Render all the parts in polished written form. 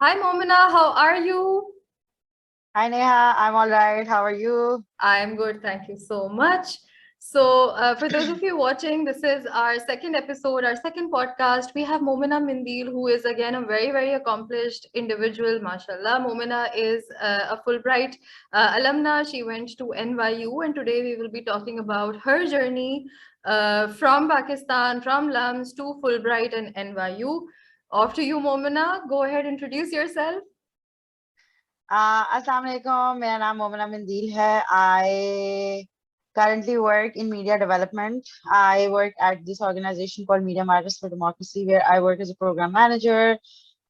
Hi, Momina. How are you? Hi Neha, I'm all right. How are you? I'm good. Thank you so much. So, for those of you watching, this is our second episode, our second podcast. We have Momina Mindeel, who is again a very, very accomplished individual. MashaAllah. Momina is a Fulbright alumna. She went to NYU, and today we will be talking about her journey from Pakistan, from LUMS to Fulbright and NYU. Off to you, Momina. Go ahead, introduce yourself. Assalamu alaikum. मेरा नाम मोमिना मंदील है. I currently work in media development. I work at this organization called Media Matters for Democracy, where I work as a program manager,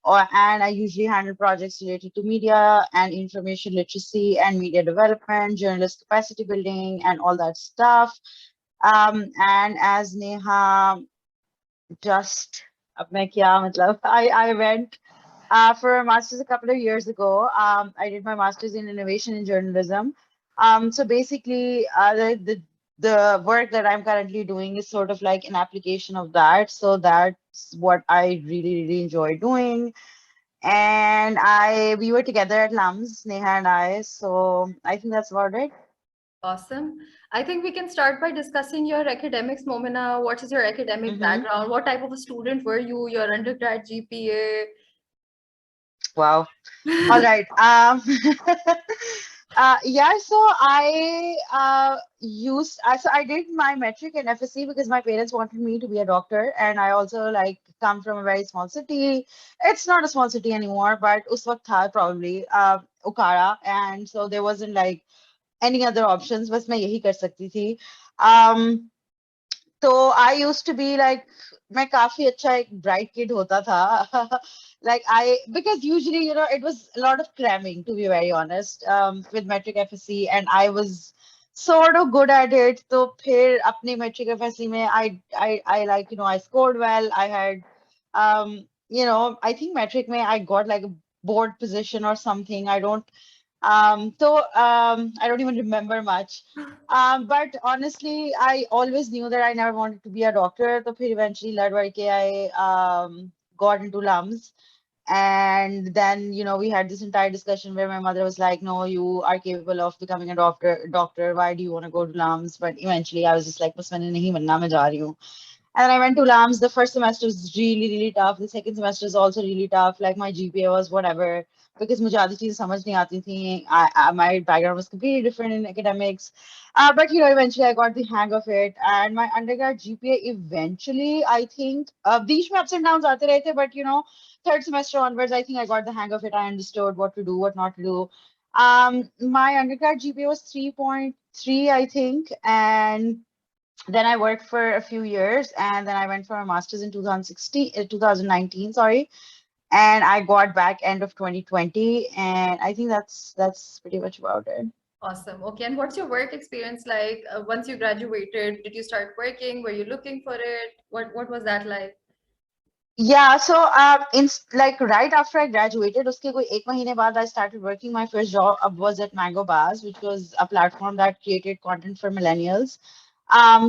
and I usually handle projects related to media and information literacy and media development, journalist capacity building, and all that stuff. And as Neha just अब मैं क्या मतलब I went for a master's a couple of years ago. I did my master's in innovation in journalism. So basically, the work that I'm currently doing is sort of like an application of that. So that's what I really enjoy doing. And I we were together at LUMS, Neha and I. So I think that's about it. Awesome. I think we can start by discussing your academics, Momina. What is your academic Mm-hmm. background? What type of a student were you? Your undergrad GPA? Wow. All right. Yeah, so I did my metric in FSC because my parents wanted me to be a doctor, and I also like come from a very small city. It's not a small city anymore, but us waqt tha probably Okara, and so there wasn't like any other options. बस मैं यही कर सकती थी. Um, so I used to be like मैं काफी अच्छा एक bright kid होता था. Like because usually, it was a lot of cramming, to be very honest, with metric FSC, and I was sort of good at it. So फिर अपनी metric FSC में I like, I scored well. I had, I think metric में I got like a board position or something. I don't even remember much. But honestly, I always knew that I never wanted to be a doctor. So फिर eventually लड़ बढ़ के I got into LUMS. And then, we had this entire discussion where my mother was like, no, you are capable of becoming a doctor. Why do you want to go to LUMS? But eventually I was just like, बस मैंने नहीं बनना, मैं जा रही हूँ. And then I went to LAMS. The first semester was really tough. The second semester was also really tough. Like my GPA was whatever because मुझे आधी चीजें समझ नहीं आती थी. My background was completely different in academics. But eventually I got the hang of it. And my undergrad GPA eventually, I think, बीच में ups and downs आते रहे थे. But third semester onwards, I think I got the hang of it. I understood what to do, what not to do. My undergrad GPA was 3.3, I think, and then I worked for a few years, and then I went for a master's in 2019, sorry, and I got back end of 2020, and I think that's pretty much about it. Awesome. Okay. And what's your work experience like once you graduated? Did you start working? Were you looking for it? What was that like? Yeah, so in like right after I graduated, uske koi ek mahine baad I started working. My first job was at Mango Bars, which was a platform that created content for millennials.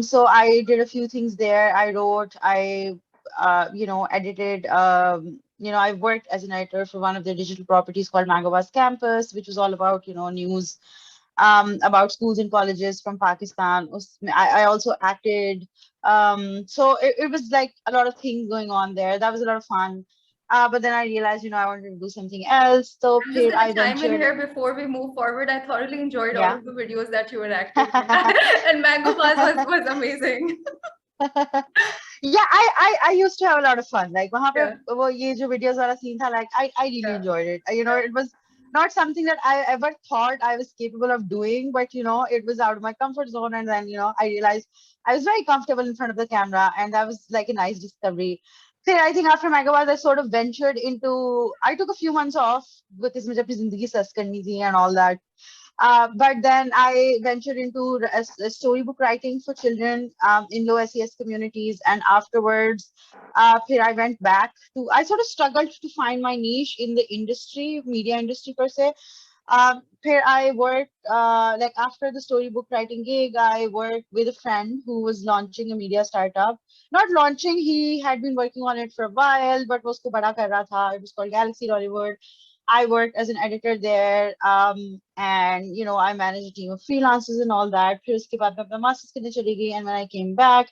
So I did a few things there. I wrote, edited. I worked as an editor for one of the digital properties called Mango Bars Campus, which was all about news about schools and colleges from Pakistan. I also acted. So it was like a lot of things going on there. That was a lot of fun. But then I realized, I wanted to do something else. So I'm just here gonna I chime in ventured. here before we move forward. I thoroughly enjoyed all Yeah. of the videos that you were acting in. And Mango Buzz was amazing. Yeah, I used to have a lot of fun. Like वहाँ पे Yeah. वो ये जो videos वाला scene था, like I really Yeah. enjoyed it. Yeah. It was not something that I ever thought I was capable of doing, but it was out of my comfort zone. And then I realized I was very comfortable in front of the camera, and that was like a nice discovery. Then I think after Megawatts, I sort of ventured into. I took a few months off because मुझे अपनी जिंदगी search करनी थी and all that. But then I ventured into storybook writing for children in low SES communities. And afterwards, I went back to, I sort of struggled to find my niche in the industry, media industry per se. Here I worked, like after the storybook writing gig, I worked with a friend who was launching a media startup. Not launching, he had been working on it for a while, but was ko bada kar raha tha. It was called Galaxy Hollywood. I worked as an editor there, and I managed a team of freelancers and all that. फिर उसके बाद मैं अपना master's करने चली गई, and when I came back,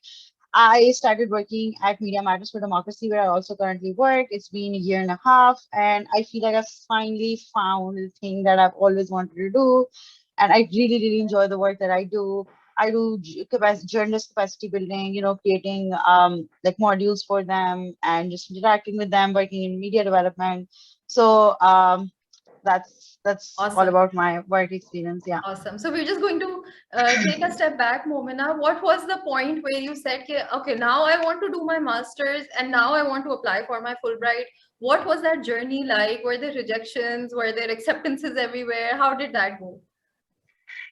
I started working at Media Matters for Democracy, where I also currently work. It's been a year and a half, and I feel like I've finally found the thing that I've always wanted to do. And I really, really enjoy the work that I do. I do journalist capacity building, creating like modules for them and just interacting with them, working in media development. So that's all Awesome. about my work experience. Yeah. Awesome. So we're just going to take a step back, Momina. What was the point where you said, okay, now I want to do my master's and now I want to apply for my Fulbright? What was that journey like? Were there rejections? Were there acceptances everywhere? How did that go?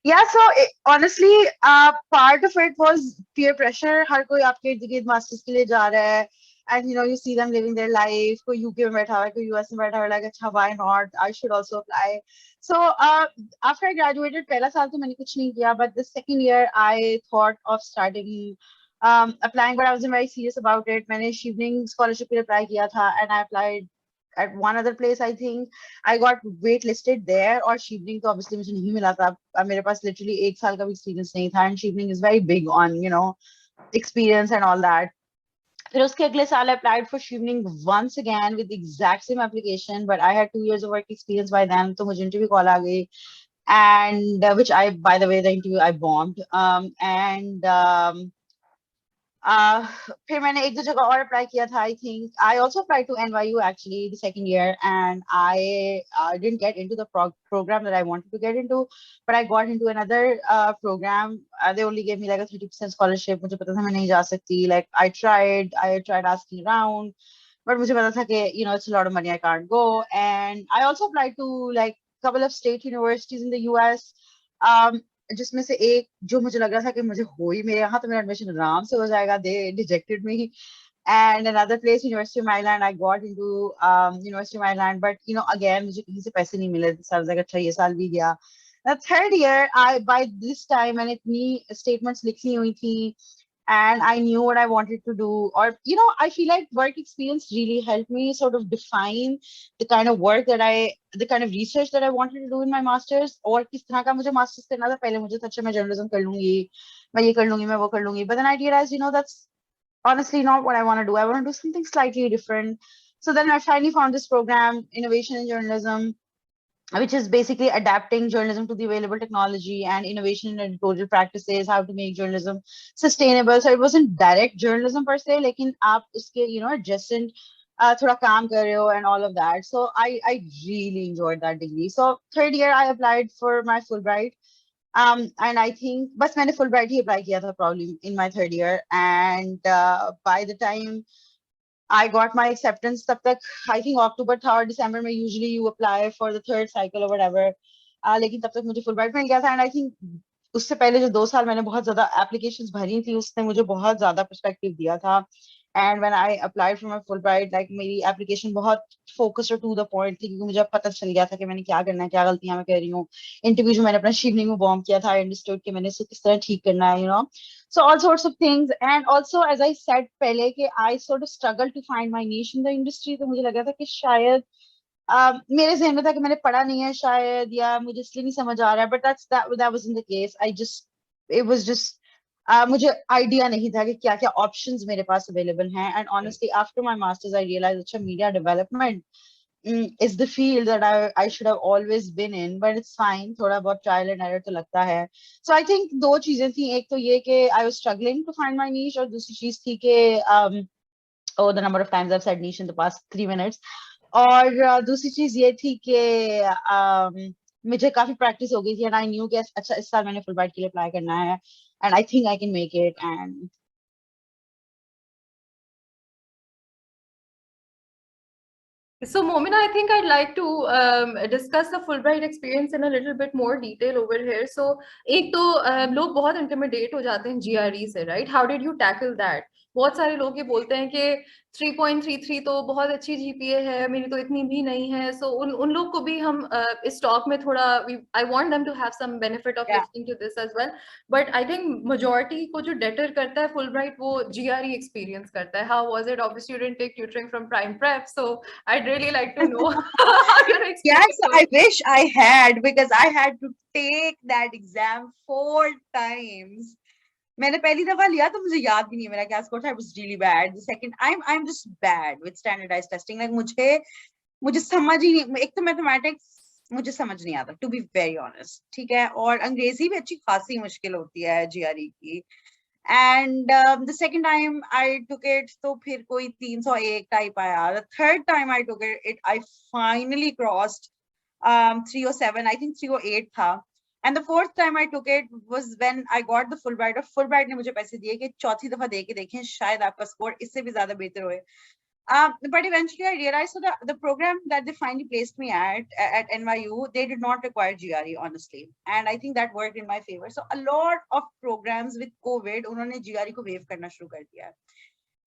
Yeah, so honestly, part of it was peer pressure. हर कोई आपके इर्द गिर्द masters के लिए जा रहा है, and you see them living their life. कोई UK में बैठा हुआ है, कोई US में बैठा हुआ है, like अच्छा why not? I should also apply. So after I graduated, पहला साल तो मैंने कुछ नहीं किया, but the second year I thought of starting applying, but I wasn't very serious about it. मैंने evening scholarship के लिए apply किया था, and I applied at one other place. I think I got waitlisted there, और शिवनिंग तो obviously मुझे नहीं मिला था. मेरे पास literally एक साल का भी experience नहीं था, and शिवनिंग is very big on experience and all that. फिर उसके अगले साल I applied for शिवनिंग once again with the exact same application, but I had 2 years of work experience by then, तो मुझे interview call आ गई, and which I, by the way, the interview I bombed. And फिर मैंने एक दो जगह और apply किया था. I think I also applied to NYU actually the second year, and I didn't get into the program that I wanted to get into, but I got into another program. They only gave me like a 30% scholarship. मुझे पता था मैं नहीं जा सकती. Like I tried asking around, but मुझे पता था कि it's a lot of money, I can't go. And I also applied to like a couple of state universities in the US. जिसमें से एक जो मुझे लग रहा था कि मुझे हो ही मेरे यहाँ तो मेरा एडमिशन आराम से हो जाएगा. They rejected me. And another place, University of Maryland, I got into University of Maryland, but again मुझे कहीं से पैसे नहीं मिले. So I was like अच्छा ये साल भी गया. The third year, by this time मैंने इतनी statements लिख ली हुई थी, and I knew what I wanted to do. Or I feel like work experience really helped me sort of define the kind of work the kind of research that I wanted to do in my masters. और किस तरह का मुझे masters करना था. पहले मुझे था अच्छा मैं journalism कर लूंगी, मैं ये कर लूंगी, मैं वो कर लूंगी. But then I realized, that's honestly not what I want to do. I want to do something slightly different. So then I finally found this program, Innovation in Journalism, which is basically adapting journalism to the available technology and innovation in editorial practices, how to make journalism sustainable. So it wasn't direct journalism per se, लेकिन आप उसके adjacent थोड़ा काम कर रहे हो and all of that. So I really enjoyed that degree. So third year I applied for my Fulbright. And I think बस मैंने Fulbright ही apply किया था probably in my third year. And by the time I got my acceptance, तब तक I think October था और December में usually you apply for the third cycle or whatever. लेकिन तब तक मुझे Fulbright मिल गया था, and I think उससे पहले जो 2 साल मैंने बहुत ज्यादा applications भरी थी, उसने मुझे बहुत ज्यादा perspective दिया था. And when I applied for my Fulbright, like मेरी application बहुत focused और to the point थी, क्योंकि मुझे अब पता चल गया था कि मैंने क्या करना है, क्या गलतियां मैं कर रही हूँ. इंटरव्यू जो मैंने अपना शिवनिंग में बॉम्ब किया था, I understood कि मैंने इसको किस तरह ठीक करना है. So all sorts of things. And also, as I said पहले कि I sort of struggled to find my niche in the industry. तो मुझे लगा था कि शायद मेरे ज़हन में था कि मैंने पढ़ा नहीं है शायद, या मुझे इसलिए नहीं समझ आ रहा है. But that wasn't the case. It was just मुझे आइडिया नहीं था कि क्या क्या ऑप्शंस मेरे पास अवेलेबल हैं. And honestly, after my masters, I realized अच्छा media development is the field that I should have always been in, but it's fine. थोड़ा बहुत trial and error तो लगता है. So I think दो चीजें थी. एक तो ये कि I was struggling to find my niche, और दूसरी चीज थी कि oh, the number of times I've said niche in the past 3 minutes. और दूसरी चीज ये थी कि मुझे काफी प्रैक्टिस हो गई थी, and I knew कि अच्छा इस साल मैंने Fulbright के लिए अप्लाई करना है, and I think I can make it. And So, Momina, I think I'd like to discuss the Fulbright experience in a little bit more detail over here. So, एक तो लोग बहुत intimidate हो जाते हैं GRE से, right? How did you tackle that? बहुत सारे लोग ये बोलते हैं कि 3.33 तो बहुत अच्छी जीपीए है, मेरी तो इतनी भी नहीं है. सो उन लोग को भी हम इस टॉक में थोड़ा, I want them to have some benefit of Yeah. Listening to this as well. But I think majority को जो डेटर करता है फुलब्राइट, वो जीआरई एक्सपीरियंस करता है. How was it? Obviously you didn't take tutoring from Prime Prep, so I'd really like to know how your Yes, experience I was. wish I had, because I had to take that exam 4 times. मैंने पहली दफा लिया तो मुझे याद भी नहीं है मेरा क्या स्कोर था. I was really bad. The second, I'm just bad with standardized testing. Like मुझे समझ ही नहीं, एक तो मैथमेटिक्स मुझे समझ नहीं आता, टू बी वेरी ऑनेस्ट. ठीक है, और अंग्रेजी भी अच्छी खासी मुश्किल होती है जीआरई की. And the second time I took it तो फिर कोई 301 टाइप आया. The third time I took it I finally crossed 307, I think 308 था. And the fourth time I took it was when I got the Fulbright. और Fulbright ने मुझे पैसे दिए कि चौथी दफा दे के देखें, शायद आपका स्कोर इससे भी ज्यादा बेहतर होए. But eventually I realized, so the program that they finally placed me at NYU, they did not require GRE, honestly. And I think that worked in my favor. So a lot of programs with COVID, उन्होंने GRE को waive करना शुरू कर दिया.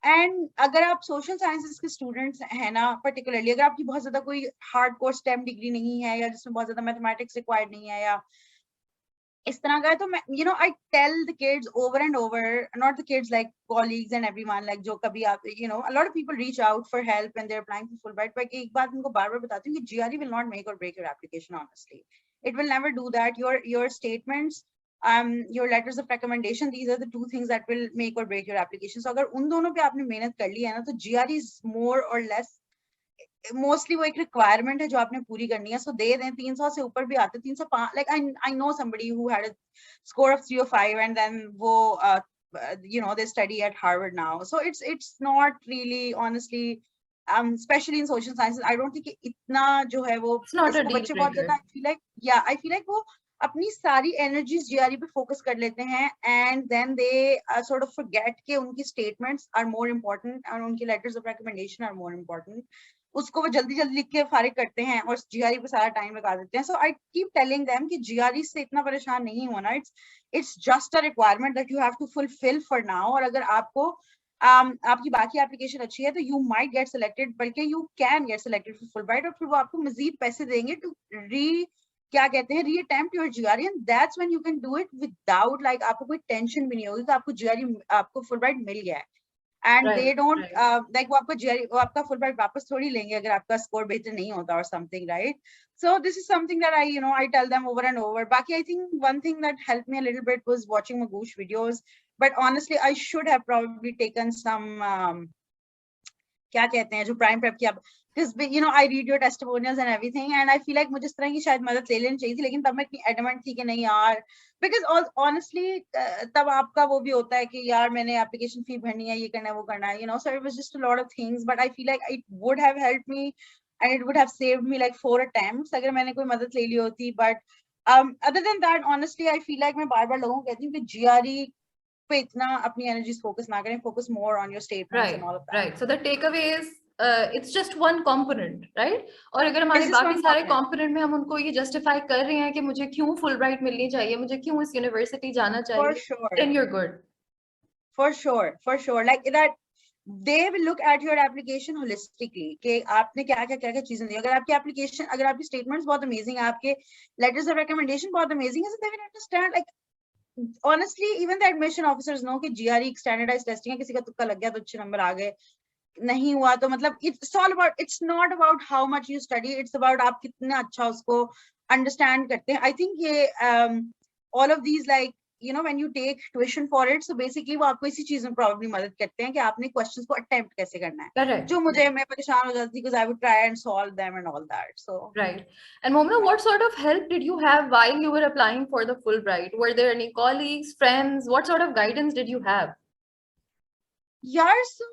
And अगर आप social sciences के students हैं ना, पर्टिकुलरली अगर आपकी बहुत ज्यादा कोई हार्ड कोर स्टेम डिग्री नहीं है, या जिसमें बहुत ज्यादा मैथमेटिक्स रिक्वायर्ड नहीं है, या इस तरह का है, तो मैं I tell the kids over and over, not the kids, like colleagues and everyone, like जो कभी आप a lot of people reach out for help when they're applying for Fulbright. But एक बात उनको बार बार बताती हूँ कि GRE will not make or break your application, honestly. It will never do that. Your statements, your letters of recommendation, these are the two things that will make or break your application. So अगर उन दोनों पे आपने मेहनत कर ली है ना, तो GRE is more or less mostly वो एक रिक्वायरमेंट है जो आपने पूरी करनी है. सो दे दें, 300 से ऊपर भी आते, 305. Like I know somebody who had a score of 305 and then वो they study at Harvard now. So it's not really, honestly, especially in social sciences, I don't think इतना जो है वो It's not a इसको deal बच्चे बहुत breaker. ज्यादा I feel like वो अपनी सारी एनर्जीज जीआरई पे फोकस कर लेते हैं, and then they sort of forget कि उनकी स्टेटमेंट्स आर मोर इम्पोर्टेंट और उनकी letters of recommendation are more important. उसको वो जल्दी जल्दी लिख के फारिग करते हैं और जीआरई पे सारा टाइम लगा देते हैं. So I keep telling them कि जीआरई से इतना परेशान नहीं होना. It's just a requirement that you have to fulfil for now. और अगर आपको आपकी बाकी एप्लीकेशन अच्छी है तो यू माइट गेट सिलेक्टेड, बल्कि you can get selected for Fulbright, और फिर वो आपको मजीद पैसे देंगे टू क्या कहते हैं, reattempt your GRE. And that's when you can do it without, like आपको कोई टेंशन भी नहीं होगी कि आपको जीआरई, आपको फुलब्राइट मिल गया है. एंड दे डोंट लाइक वो आपको जीआरई, वो आपका फुलब्राइट वापस थोड़ी लेंगे अगर आपका स्कोर बेहतर नहीं होता और something, right? So this is something that I tell them over and over. Baki, I think one thing that helped me a little bit was watching Magoosh videos. But honestly, I should have probably taken some क्या कहते हैं जो prime prep की, because I read your testimonials and everything, and I feel like मुझे इस तरह की शायद मदद ले लेनी चाहिए थी, लेकिन तब मैं इतनी एडमेंट थी कि नहीं यार, because honestly तब आपका वो भी होता है कि यार मैंने एप्लीकेशन फी भरनी है, ये करना है, वो करना है, so it was just a lot of things. But I feel like it would have helped me and it would have saved me like 4 attempts अगर मैंने कोई मदद ले ली होती. But other than that, honestly, I feel like मैं बार बार लोगों को कहती हूँ कि GRE पे इतना अपनी एनर्जीज फोकस ना करें, focus more on your statements and all of that. Right. So the takeaway is it's just one component, right? और अगर हमारे बाकी सारे component में हम उनको ये justify कर रहे हैं कि मुझे क्यों Fulbright मिलनी चाहिए, मुझे क्यों इस university जाना चाहिए, for sure, then you're good. For sure, like that. They will look at your application holistically कि आपने क्या क्या चीजें दी. अगर आपकी application, अगर आपकी statements बहुत amazing है, आपके letters of recommendation बहुत amazing है, so they will understand. Like honestly, even the admission officers know कि GRE standardized testing है, किसी का तुक्का लग गया तो अच्छे नंबर आ गए, नहीं हुआ तो मतलब it's all about, it's not about how much you study, it's about आप कितना अच्छा उसको understand करते हैं. I think ये all of these, like when you take tuition for it, so basically वो आपको इसी चीज में probably मदद करते हैं कि आपने questions को attempt कैसे करना है. Correct. जो मुझे मैं परेशान हो जाती because I would try and solve them and all that. So right. And Momina, what sort of help did you have while you were applying for the Fulbright? Were there any colleagues, friends? What sort of guidance did you have? Yeah, so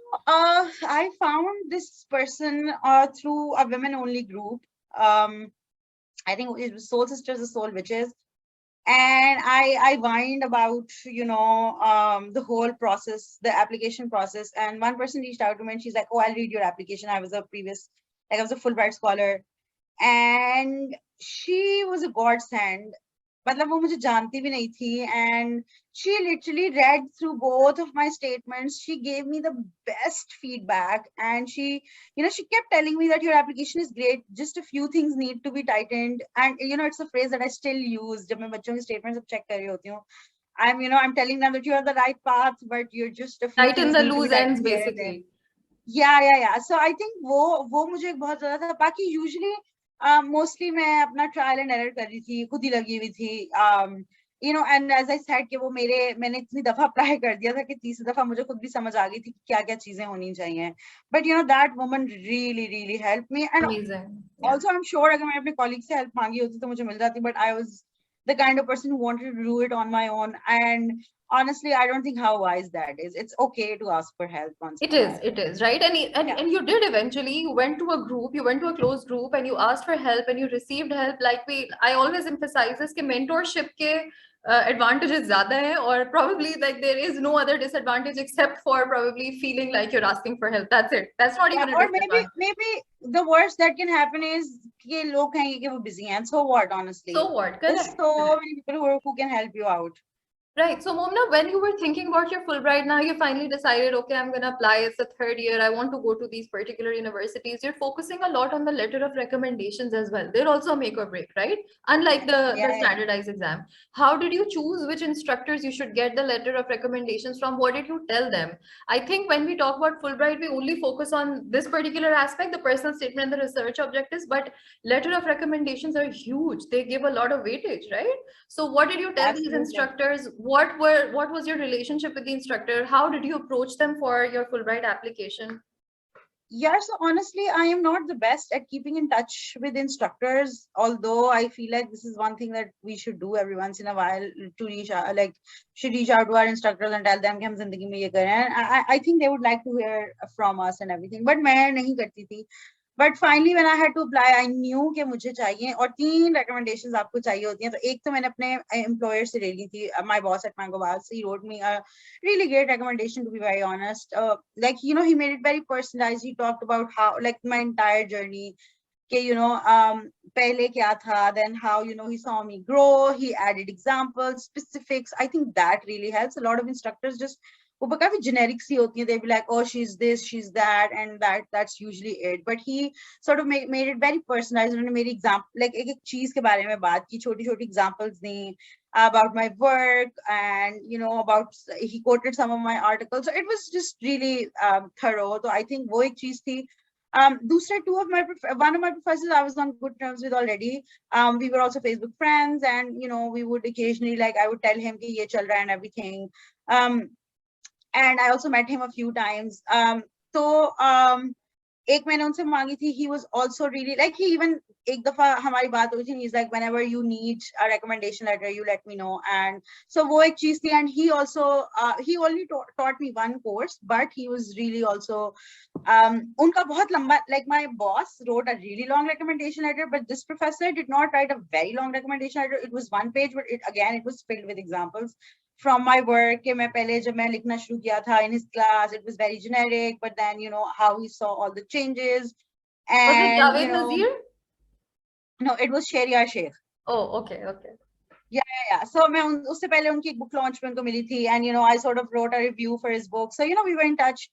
I found this person through a women-only group. I think it was Soul Sisters or Soul Witches. And I whined about, the whole process, the application process. And one person reached out to me and she's like, oh, I'll read your application. I was a Fulbright scholar. And she was a godsend. मतलब वो मुझे जानती भी नहीं थी, and she literally read through both of my statements. She gave me the best feedback, and she kept telling me that your application is great, just a few things need to be tightened. And it's a phrase that I still use जब मैं बच्चों के statements अब check कर रही होती हूँ. I'm telling them that you are the right path, but you're just a few Tighten things the need to be loose ends, tightened here and there. basically. Yeah. So I think वो मुझे एक बहुत ज्यादा था. बाकी usually mostly मैं अपना trial and error कर रही थी, खुद ही लगी हुई थी. And as I said कि वो मैंने इतनी दफा अप्लाई कर दिया था कि तीसरी दफा मुझे खुद भी समझ आ गई थी कि क्या क्या चीजें होनी चाहिए. But that woman really helped me. And Amazing. Yeah. also I'm sure अगर मैं अपने colleague से help मांगी होती तो मुझे मिल जाती. But I was the kind of person who wanted to do it on my own. And honestly, I don't think how wise that is. It's okay to ask for help once in a while. It is, right? And you did eventually. You went to a group, you went to a closed group, and you asked for help, and you received help. I always emphasize this कि mentorship के advantages ज़्यादा हैं, or probably like there is no other disadvantage except for probably feeling like you're asking for help. That's it. That's not even a Or disadvantage. maybe the worst that can happen is कि लोग कहेंगे कि वो busy हैं. So what, honestly? So what? There's Correct. so many people who can help you out. Right. So, Momina, when you were thinking about your Fulbright, now you finally decided, okay, I'm going to apply. It's the third year. I want to go to these particular universities. You're focusing a lot on the letter of recommendations as well. They're also a make or break, right? Unlike the standardized exam. How did you choose which instructors you should get the letter of recommendations from? What did you tell them? I think when we talk about Fulbright, we only focus on this particular aspect, the personal statement and the research objectives, but letter of recommendations are huge. They give a lot of weightage, right? So what did you tell these instructors? What was your relationship with the instructor? How did you approach them for your Fulbright application? Yeah, so honestly, I am not the best at keeping in touch with instructors, although I feel like this is one thing that we should do every once in a while to reach out, should reach out to our instructors and tell them कि हम जिंदगी में ये करें. I think they would like to hear from us and everything, but मैं नहीं करती थी. But finally, when I had to apply, I knew कि मुझे चाहिए, और 3 recommendations आपको चाहिए होती हैं. तो एक तो मैंने अपने employer से ले ली थी. My boss at Mango Bars, he wrote me a really great recommendation, to be very honest. He made it very personalized. He talked about how, my entire journey. पहले क्या था, then how, he saw me grow. He added examples, specifics. I think that really helps. A lot of instructors just वो काफी generic सी होती है. They'll be like, oh, she's this, she's that, and that's usually it. But he sort of made it very personalized. उन्होंने मेरी example, एक एक चीज के बारे में बात की, छोटी examples the about my work, and about, he quoted some of my articles. So it was just really thorough. So I think वो एक चीज थी. दूसरे one of my professors I was on good terms with already. We were also Facebook friends, and we would occasionally, I would tell him कि ये चल रहा है and everything. And I also met him a few times. एक मैंने उनसे मांगी थी. He was also really, he even एक दफा हमारी बात हुई थी. He's like, whenever you need a recommendation letter, you let me know. And so वो एक चीज थी. And he also he only taught me one course, but he was really also उनका बहुत लंबा, my boss wrote a really long recommendation letter, but this professor did not write a very long recommendation letter. It was 1 page, but it was filled with examples from my work. कि मैं पहले जब मैं लिखना शुरू किया था in his class, it was very generic, but then how he saw all the changes. And was it Javed Nazir? No, it was Sharia Sheikh. Oh, okay. Yeah. So मैं उससे पहले उनकी book launch में उनको मिली थी, and I sort of wrote a review for his book. So we were in touch.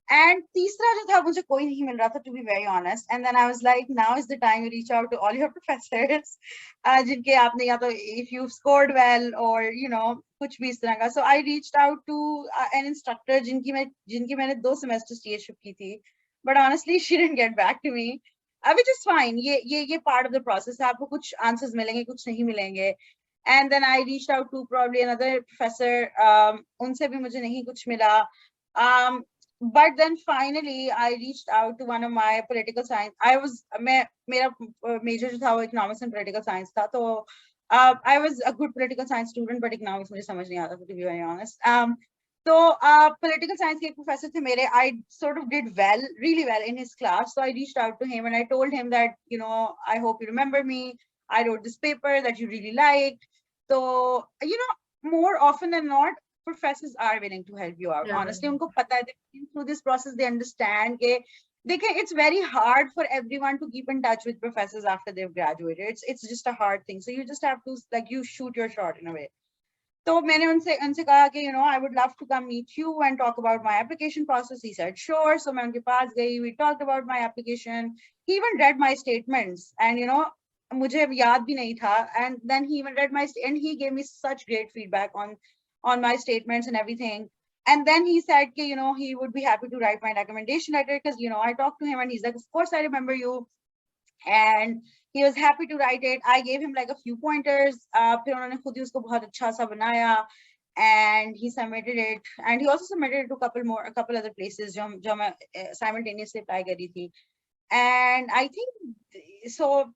And तीसरा जो था मुझे कोई नहीं मिल रहा था, to be very honest. And then I was like, now is the time you reach out to all your professors, जिनके आपने या तो if you've scored well or कुछ भी इस तरह का. So I reached out to an instructor जिनकी मैंने 2 semesters TAship की थी, but honestly she didn't get back to me, which is fine. ये part of the process है. आपको कुछ answers मिलेंगे, कुछ नहीं मिलेंगे. And then I reached out to probably another professor. उनसे भी मुझे नहीं कुछ मिला. But then finally I reached out to one of my political science. मेरा major जो था वो economics and political science था. तो I was a good political science student, but economics मुझे समझ नहीं आता था, to be very honest. So political science के एक professor थे मेरे. I sort of did really well in his class. So I reached out to him and I told him that, I hope you remember me. I wrote this paper that you really liked. So, more often than not, professors are willing to help you out. Honestly, उनको पता है, through this process, they understand कि it's very hard for everyone to keep in touch with professors after they've graduated. It's just a hard thing. So you just have to, like, you shoot your shot in a way. So मैंने उनसे कहा कि I would love to come meet you and talk about my application process. He said sure. So मैं उनके पास गई. We talked about my application. He even read my statements, and मुझे याद भी नहीं था. And then he even read and he gave me such great feedback on my statements and everything. And then he said that, he would be happy to write my recommendation letter because, I talked to him and he's like, of course I remember you. And he was happy to write it. I gave him like a few pointers. फिर उन्होंने खुद ही उसको बहुत अच्छा सा बनाया, and he submitted it. And he also submitted it to a couple other places जो मैं simultaneously apply करी थी. And I think so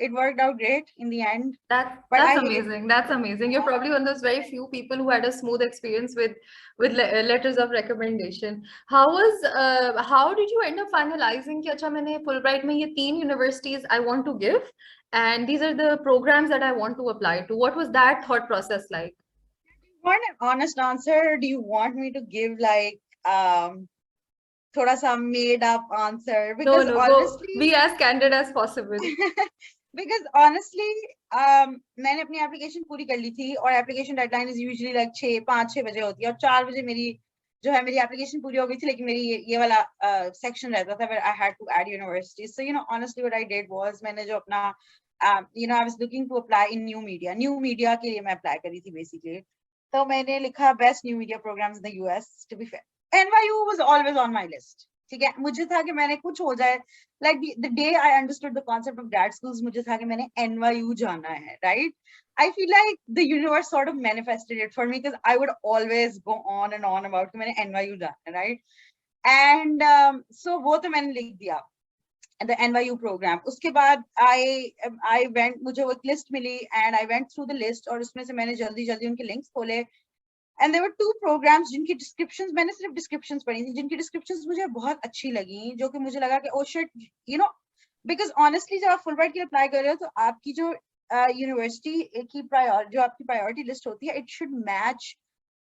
it worked out great in the end. That's amazing. That's amazing. You're probably one of those very few people who had a smooth experience with letters of recommendation. How did you end up finalizing कि अच्छा मैंने Fulbright में ये 3 universities I want to give, and these are the programs that I want to apply to? What was that thought process like? Do you want an honest answer? Do you want me to give like thoda sa made up answer? Because honestly, be as candid as possible. Because honestly, मैंने अपनी application पूरी कर ली थी, और application deadline is usually like 5-6 बजे होती है, और 4 बजे मेरी application पूरी हो गई थी, लेकिन मेरी ये वाला section रहता था where I had to add universities. So honestly what I did was मैंने जो अपना I was looking to apply in new media के लिए मैं apply करी थी basically. तो मैंने लिखा best new media programs in the US. To be fair, NYU was always on my list. ठीक है, मुझे था कि मैंने कुछ हो जाए, like the day I understood the concept of grad schools, मुझे था कि मैंने NYU जाना है, right? I feel like the universe sort of manifested it for me because I would always go on and on about कि मैंने NYU जाना है, right? And so वो तो मैंने लिख दिया, the NYU program. उसके बाद I went, मुझे वो एक list milli, and I went through the list, और उसमें से मैंने जल्दी उनके links खोले. And there were 2 programs जिनकी descriptions, मैंने सिर्फ descriptions पढ़ी थी, जिनकी descriptions मुझे बहुत अच्छी लगी, जो कि मुझे लगा कि oh shit, because honestly जब आप Fulbright के लिए apply कर रहे हो, तो आपकी जो university की जो आपकी priority list होती है, it should match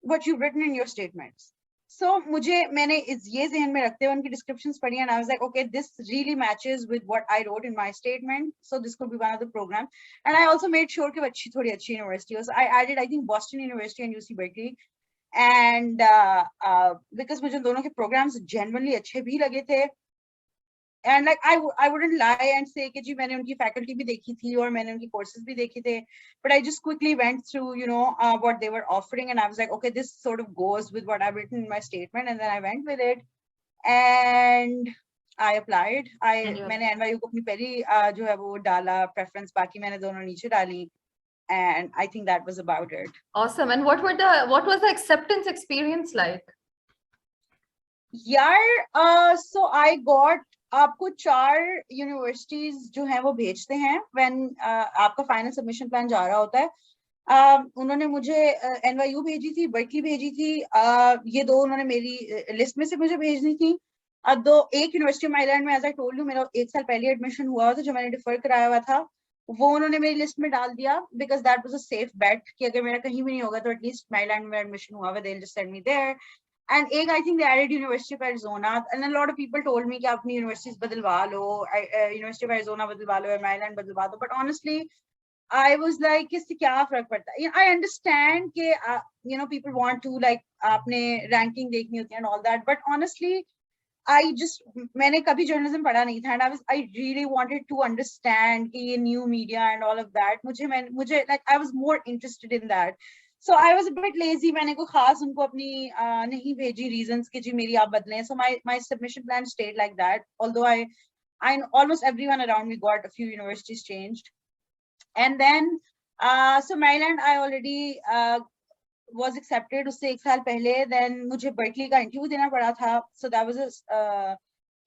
what you've written in your statements. So मैंने ये ज़हन में रखते हुए उनकी descriptions पढ़ी, and I was like, okay, this really matches with what I wrote in my statement, so this could be one of the programs. And I also made sure कि थोड़ी अच्छी university हो. So I added, I think, Boston University and UC Berkeley, and because मुझे दोनों के programs genuinely अच्छे भी लगे थे. And like I wouldn't lie and say कि जी मैंने उनकी faculty भी देखी थी और मैंने उनकी courses भी देखे थे, but I just quickly went through what they were offering, and I was like, okay, this sort of goes with what I've written in my statement, and then I went with it and I applied. मैंने NYU को अपनी पहली जो है वो डाला preference, बाकी मैंने दोनों नीचे डाली, and I think that was about it. Awesome. And what was the acceptance experience like? यार so I got, आपको 4 यूनिवर्सिटीज जो हैं वो भेजते हैं when आपका फाइनल सबमिशन प्लान जा रहा होता है. उन्होंने मुझे NYU भेजी थी, बर्कली भेजी थी, ये 2 उन्होंने मेरी लिस्ट में से मुझे भेजनी थी. एक यूनिवर्सिटी ऑफ माइलैंड में, एज आई टोल्ड यू, मेरा 1 साल पहले एडमिशन हुआ था, जो मैंने डिफर कराया हुआ था, वो उन्होंने मेरी लिस्ट में डाल दिया because that was a safe bet कि अगर मेरा कहीं भी नहीं होगा तो एटलीस्ट माइलैंड में एडमिशन हुआ हुआ, they will just send me there. And I think they added University of Arizona, and a lot of people told me कि अपनी universities बदलवा लो, University of Arizona बदलवा लो, Maryland बदलवा दो. But honestly, I was like, इससे क्या फर्क पड़ता है? I understand कि people want to like आपने ranking देखनी होती है and all that, but honestly, मैंने कभी journalism पढ़ा नहीं था, and I really wanted to understand कि ये new media and all of that. मुझे like I was more interested in that. So I was a bit lazy. मैंने कोई खास उनको अपनी नहीं भेजी reasons कि जी मेरी आप बदलें. So my submission plan stayed like that. Although I almost everyone around me got a few universities changed. And then so Maryland I already was accepted उससे 1 साल पहले. Then मुझे Berkeley का interview देना पड़ा था. So that was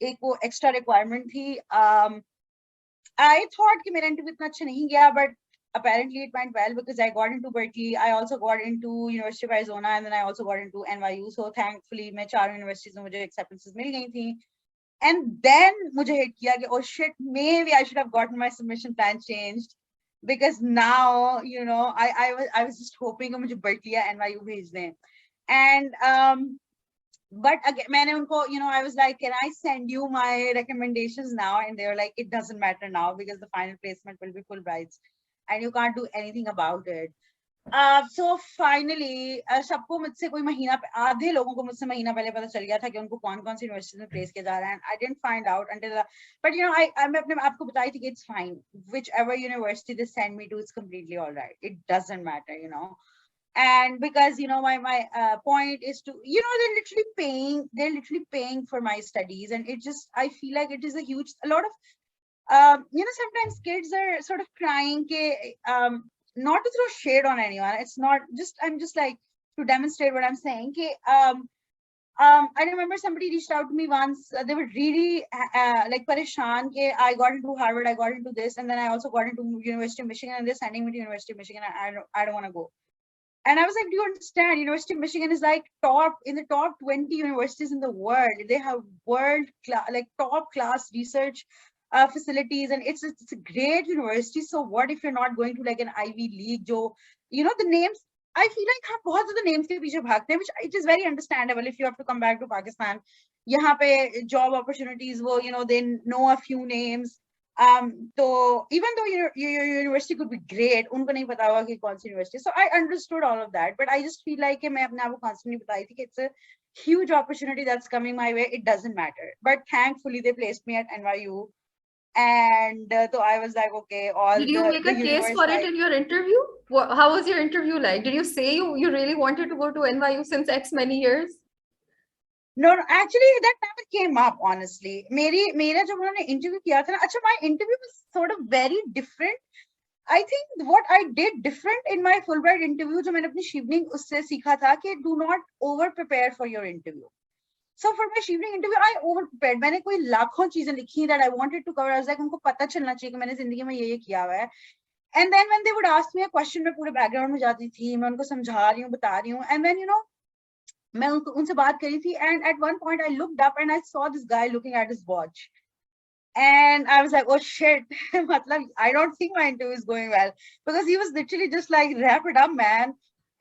एक वो extra requirement थी. I thought कि मेरा interview इतना अच्छा नहीं गया, but apparently it went well because I got into Berkeley. I also got into University of Arizona, and then I also got into NYU. So thankfully मैं 4 universities में मुझे acceptances मिल गई थी. And then मुझे hit किया कि oh shit, maybe I should have gotten my submission plan changed, because now I was just hoping कि मुझे Berkeley या NYU भेज दें. And but again, मैंने उनको, I was like, can I send you my recommendations now? And they were like, it doesn't matter now because the final placement will be Fulbrights and you can't do anything about it. So finally, सबको मुझसे कोई महीना, आधे लोगों को मुझसे महीना पहले पता चल गया था कि उनको कौन-कौन सी यूनिवर्सिटी में प्लेस किया जा रहा है. And I didn't find out until, but मैं अपने आप को बताई थी कि it's fine. Whichever university they send me to, it's completely all right. It doesn't matter, And because my point is to they're literally paying for my studies, and it just, I feel like it is a lot of sometimes kids are sort of crying not to throw shade on anyone, it's not just, I'm just like to demonstrate what I'm saying. I remember somebody reached out to me once. They were really like pareshan. I got into Harvard, I got into this, and then I also got into University of Michigan, and they're sending me to University of Michigan. I don't want to go. And I was like, do you understand? University of Michigan is like in the top 20 universities in the world. They have top class research facilities, and it's a great university. So what if you're not going to like an Ivy League? The names, I feel like have बहुत ज़्यादा names के पीछे भागते हैं, which it is very understandable if you have to come back to Pakistan. यहाँ पे job opportunities, they know a few names. So even though your university could be great, उनको नहीं पता होगा कि कौन सी university. So I understood all of that, but I just feel like मैं अपने आप को constantly बताई थी कि it's a huge opportunity that's coming my way. It doesn't matter. But thankfully they placed me at NYU. And so I was like, okay, Did you make a case for it in your interview? How was your interview like? Did you say you really wanted to go to NYU since X many years? No, actually that never came up, honestly. मेरा जब उन्होंने interview किया था ना, अच्छा, my interview was sort of very different. I think what I did different in my Fulbright interview, जो मैंने अपनी Shivning उससे सीखा था कि do not over prepare for your interview. So for my Shivning interview, I over prepared. मैंने कोई लाखों चीजें लिखी that I wanted to cover. I was like, उनको पता चलना चाहिए कि मैंने जिंदगी में ये किया हुआ है. And then when they would ask me a question, मैं पूरे background में जाती थी, मैं उनको समझा रही हूँ, बता रही हूँ. And then मैं उनसे बात करी थी, and at one point I looked up and I saw this guy looking at his watch. And I was like, oh shit, I don't think my interview is going well, because he was literally just like, wrap it up, man.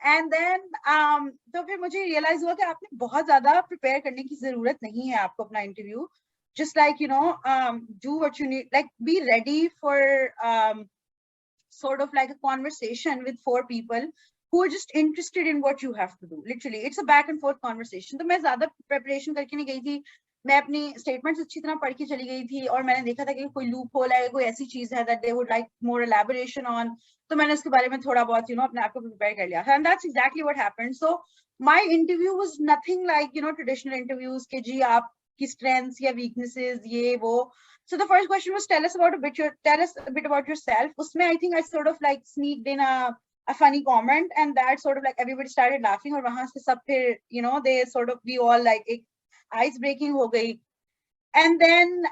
And then तो फिर मुझे realize हुआ कि आपने बहुत ज़्यादा prepare करने की ज़रूरत नहीं है आपको अपना interview. Just like, do what you need, like be ready for sort of like a conversation with 4 people who are just interested in what you have to do. Literally, it's a back and forth conversation. तो मैं ज़्यादा preparation करके नहीं गई थी. मैं अपनी statements अच्छी तरह पढ़ के चली गई थी, और मैंने देखा था कि कोई loophole है, कोई ऐसी चीज है that they would like more elaboration on. तो मैंने उसके बारे में थोड़ा बहुत अपने आप को prepare कर लिया था. And that's exactly what happened. So my interview was nothing like traditional interviews के जी आपकी strengths या weaknesses ये वो. So the first question was, tell us a bit about yourself. उसमें I think I sort of like sneaked in a funny comment, and that sort of like everybody started laughing, और वहां से सब फिर they sort of, we all like एक ice breaking हो गई. And then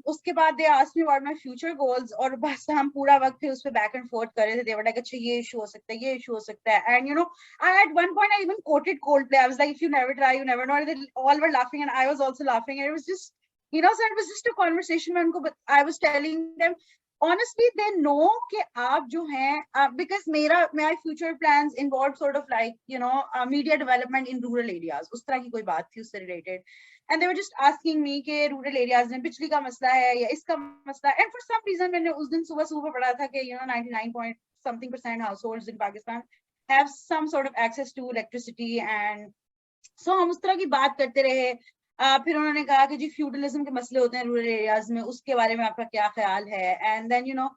उसके बाद they asked me what my future goals, और बस हम पूरा वक्त फिर उस पे back and forth कर रहे थे. They were like, अच्छा ये issue हो सकता है, ये issue हो सकता है. And at one point I even quoted Coldplay. I was like, if you never try, you never know. And they all were laughing, and I was also laughing, and it was just so it was just a conversation में उनको, I was telling them, honestly they know कि आप जो हैं, because my future plans involved sort of like media development in rural areas. उस तरह की कोई बात थी उससे related. And they were just asking me कि rural areas में बिजली का मसला है या इसका मसला है. And for some reason मैंने उस दिन सुबह पढ़ा था कि 99% households in Pakistan have some sort of access to electricity. And so हम उस तरह की बात करते रहे. फिर उन्होंने कहा कि जी फ्यूडलिज्म के मसले होते हैं रूरल एरियाज में, उसके बारे में आपका क्या ख्याल है. एंड देन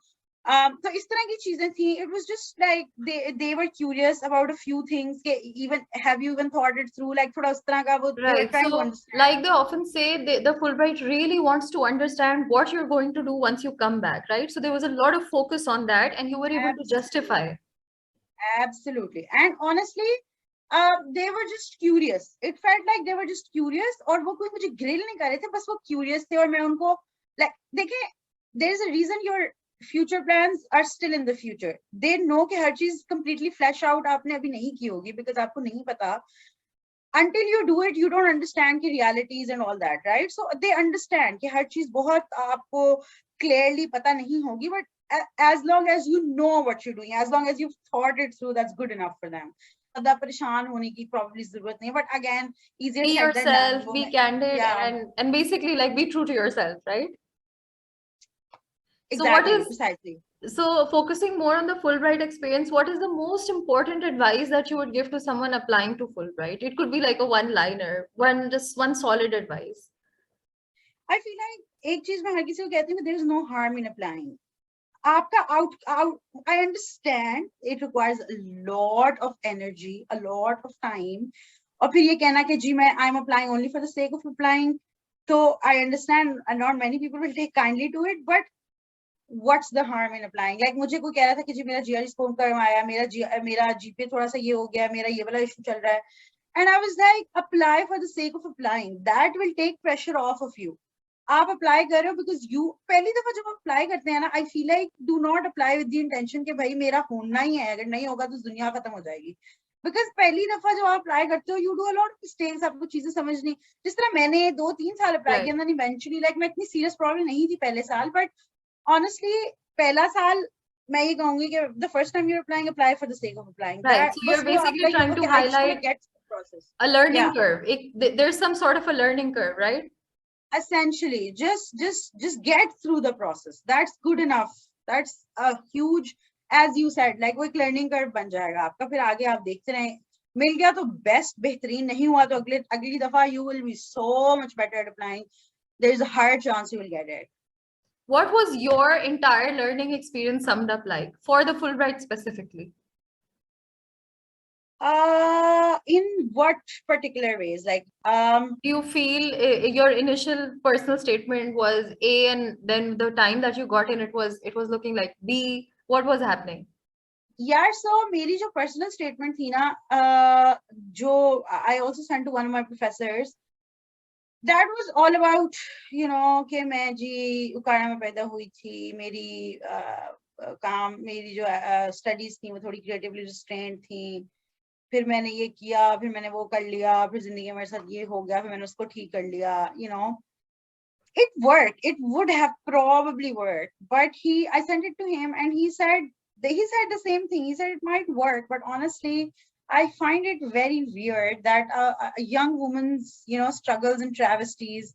तो इस तरह की चीजें थी. It was just like they were curious about a few things के even have you even thought it through, like थोड़ा उस तरह का वो. Right. So like they often say, the Fulbright really wants to understand what you're going to do once you come back, right? So there was a lot of focus on that, and you were able to justify. Absolutely. And honestly, they were just curious. It felt like they were just curious, और वो कोई मुझे grill नहीं कर रहे थे, बस वो curious थे. और मैं उनको like, देखें, there is a reason your future plans are still in the future. They know कि हर चीज completely flesh out आपने अभी नहीं की होगी, because आपको नहीं पता. Until you do it, you don't understand the realities and all that, right? So they understand कि हर चीज बहुत आपको clearly पता नहीं होगी, but as long as you know what you're doing, as long as you've thought it through, that's good enough for them. ज़्यादा परेशान होने की probably ज़रूरत नहीं है, but again easier Be said than done. yourself, be candid, Yeah, and basically like be true to yourself, right? So what exactly, is precisely. so focusing more on the Fulbright experience, what is the most important advice that you would give to someone applying to Fulbright? It could be like a one-liner, just one solid advice. I feel like एक चीज मैं हर किसी को कहती हूँ, there is no harm in applying. आपका out, I understand it requires a lot of energy, a lot of time. और फिर ये कहना कि जी I'm applying only for the sake of applying. So I understand, and not many people will take kindly to it, but what's the harm in applying? Like मुझे कोई कह रहा था कि जी मेरा GRE स्कोर कम आया, मेरा GPA थोड़ा सा ये हो गया, मेरा ये वाला issue चल रहा है. And I was like, apply for the sake of applying. That will take pressure off of you. आप अप्लाई कर रहे हो बिकॉज यू पहली दफा जब अप्लाई करते हैं ना, I feel like do not apply with the intention कि भाई मेरा होना ही है, अगर नहीं होगा तो दुनिया खत्म हो जाएगी. बिकॉज पहली दफा जब आप अप्लाई करते हो, you do a lot of mistakes, आपको चीजें समझनी. जिस तरह मैंने 2-3 साल अप्लाई किया, इवेंचुअली लाइक मैं इतनी सीरियस प्रॉब्लम नहीं थी पहले साल, बट ऑनेस्टली पहला साल मैं ये कहूंगी कि the first time you applying, apply for the sake of applying. Right. So you're बस वो basically आपका ये trying हो to कि I just want to highlight get the process. a learning Yeah. curve. There's some sort of a learning curve, right? Essentially just get through the process. That's good enough. That's a huge, as you said, like वो एक learning curve बन जाएगा आपका. फिर आगे आप देखते रहें, मिल गया तो बेस्ट, बेहतरीन, नहीं हुआ तो अगली दफा you will be so much better at applying. There is a higher chance you will get it. What was your entire learning experience summed up like for the Fulbright specifically? In what particular ways? Like, do you feel your initial personal statement was A, and then the time that you got in, it was looking like B? What was happening? यार, so मेरी जो personal statement थी ना, जो I also sent to one of my professors, that was all about, you know, कि मैं जी उकाड़ा में पैदा हुई थी, मेरी काम, मेरी जो studies थी वो थोड़ी creatively restrained थी, फिर मैंने ये किया, फिर मैंने वो कर लिया, फिर जिंदगी में मेरे साथ ये हो गया, फिर मैंने उसको ठीक कर लिया. You know, it worked. It would have probably worked, but I sent it to him and he said the same thing. He said it might work, but honestly, I find it very weird that a young woman's, you know, struggles and travesties,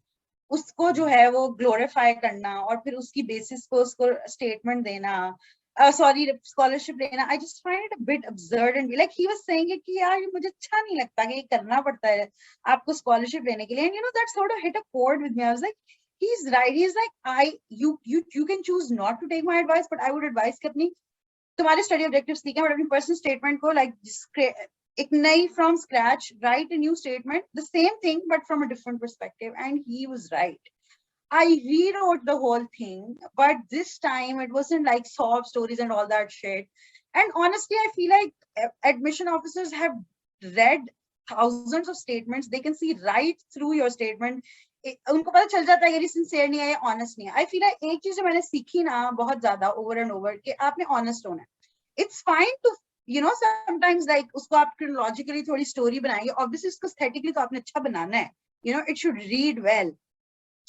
उसको जो है वो glorify करना और फिर उसकी basis को उसको statement देना, scholarship लेना. I just find it a bit absurd, and like he was saying it कि यार मुझे अच्छा नहीं लगता कि ये करना पड़ता है आपको scholarship लेने के लिए. And you know, that sort of hit a chord with me. I was like, he's right. He's like, you can choose not to take my advice, but I would advise कि अपनी तुम्हारे study objectives लिखें, but अपनी personal statement को like एक नई from scratch, write a new statement, the same thing but from a different perspective. And he was right. I rewrote the whole thing, but this time it wasn't like sob stories and all that shit. And honestly, I feel like admission officers have read thousands of statements. They can see right through your statement. उनको पता चल जाता है कि ये sincere नहीं है, ये honest नहीं है. I feel like एक चीज जो मैंने सीखी ना बहुत ज्यादा over and over कि आपने honest होना है. It's fine to, you know, sometimes like उसको आप chronologically थोड़ी story बनाएंगे. Obviously उसको aesthetically तो आपने अच्छा बनाना है. You know, it should read well.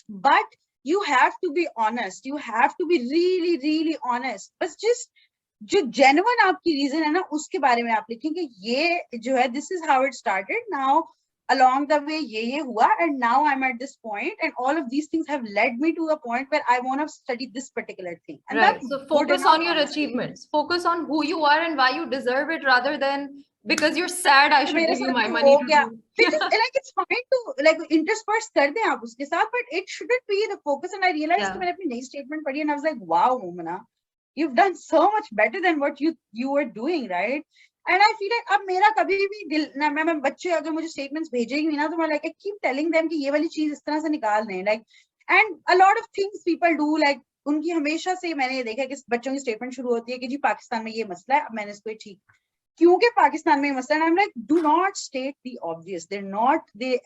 But you have to be honest. You have to be really, really honest. बस just जो genuine आपकी reason है ना, उसके बारे में आप लिखें कि ये जो है, this is how it started. Now along the way ये हुआ, and now I'm at this point, and all of these things have led me to a point where I want to study this particular thing. And right. that's So focus enough, on your honestly. achievements. Focus on who you are and why you deserve it, rather than because you're sad I should मेरे give you साथ my तो money हो to गया. do. Because like it's fine to like intersperse कर दें आप उसके साथ, but it shouldn't be the focus. And I realized कि मैंने अपनी नई statement पढ़ी, and I was like, wow, Momina, you've done so much better than what you were doing, right? And I feel like अब मेरा कभी भी दिल ना, मैं बच्चे अगर मुझे statements भेजेंगे ना, तो मैं like I keep telling them कि ये वाली चीज इस तरह से निकाल दें, like. And a lot of things people do, like उनकी हमेशा से मैंने ये देखा कि बच्चों की statement शुरू होती है कि जी पाकिस्तान में ये मसला है, अब मैंने इसको ठीक क्योंकि पाकिस्तान में मसला. I'm like, do not state the obvious.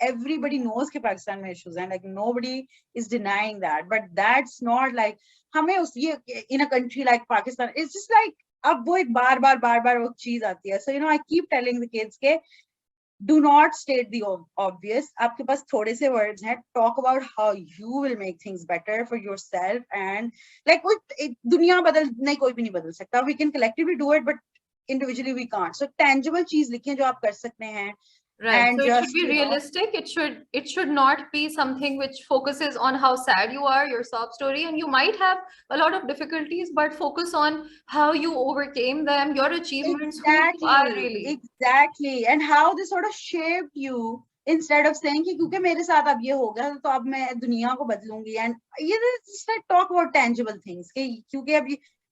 Everybody knows कि पाकिस्तान में issues हैं, like nobody is denying that, but that's not like हमें उस ये in a country like Pakistan, it's just like अब वो एक बार वो चीज आती है. So you know, I keep telling the kids के do not state the obvious. आपके पास थोड़े से words हैं, talk about how you will make things better for yourself, and like दुनिया बदल नहीं, कोई भी नहीं बदल सकता. We can collectively do it, but individually we can't. So tangible चीज लिखें जो आप कर सकते हैं. Right. And So it should just, be realistic. It should not be something which focuses on how sad you are, your sob story, and you might have a lot of difficulties, but focus on how you overcame them, your achievements, who you are really. Exactly. And how they sort of shaped you instead of saying कि क्योंकि मेरे साथ अब ये हो गया तो अब मैं दुनिया को बदलूंगी. And ये just like talk about tangible things कि क्योंकि अब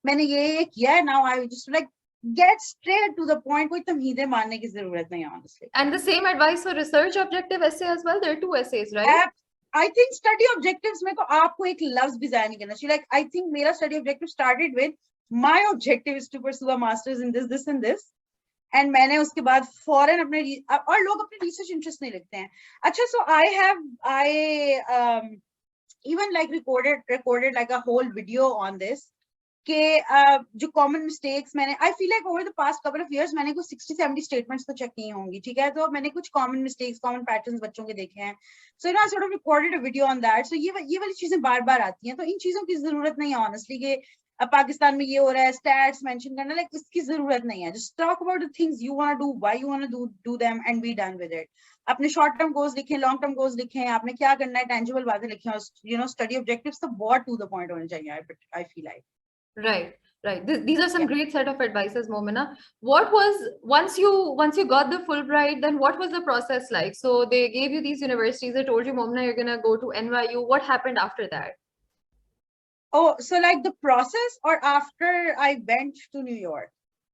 मैंने ये किया है, now I just like get straight to the point. कोई तमहीदें मारने की जरूरत नहीं, honestly. And the same advice for research objective essay as well. There are 2 essays, right? I think study objectives में तो आपको एक लफ्ज भी जाया नहीं करना चाहिए. Like I think मेरा study objective started with my objective is to pursue a master's in this and this. And मैंने उसके बाद फौरन अपने और लोग अपने research interest नहीं लिखते हैं. अच्छा, so I even like recorded like a whole video on this. कि जो common mistakes मैंने I feel like over the past couple of years मैंने कुछ 60-70 statements तो check की होंगी, ठीक है. तो मैंने कुछ common mistakes, common patterns बच्चों के देखे हैं. So I sort of recorded a video on that. So ये वाली चीजें बार बार आती हैं, तो इन चीजों की जरूरत नहीं है honestly कि अब पाकिस्तान में ये हो रहा है, stats mention करना, like इसकी जरूरत नहीं है. Just talk about the things you want to do, why you want to do them, and be done with it. अपने short term goals लिखें, long term goals लिखें, आपने क्या करना है, tangible बातें लिखें, और study objectives तो बहुत to the point होने चाहिए. I feel like. Right. These are some great set of advices, Momina. What was once you got the Fulbright, then what was the process like? So they gave you these universities. They told you, Momina, you're gonna go to NYU. What happened after that? Oh, so like the process or after I went to New York?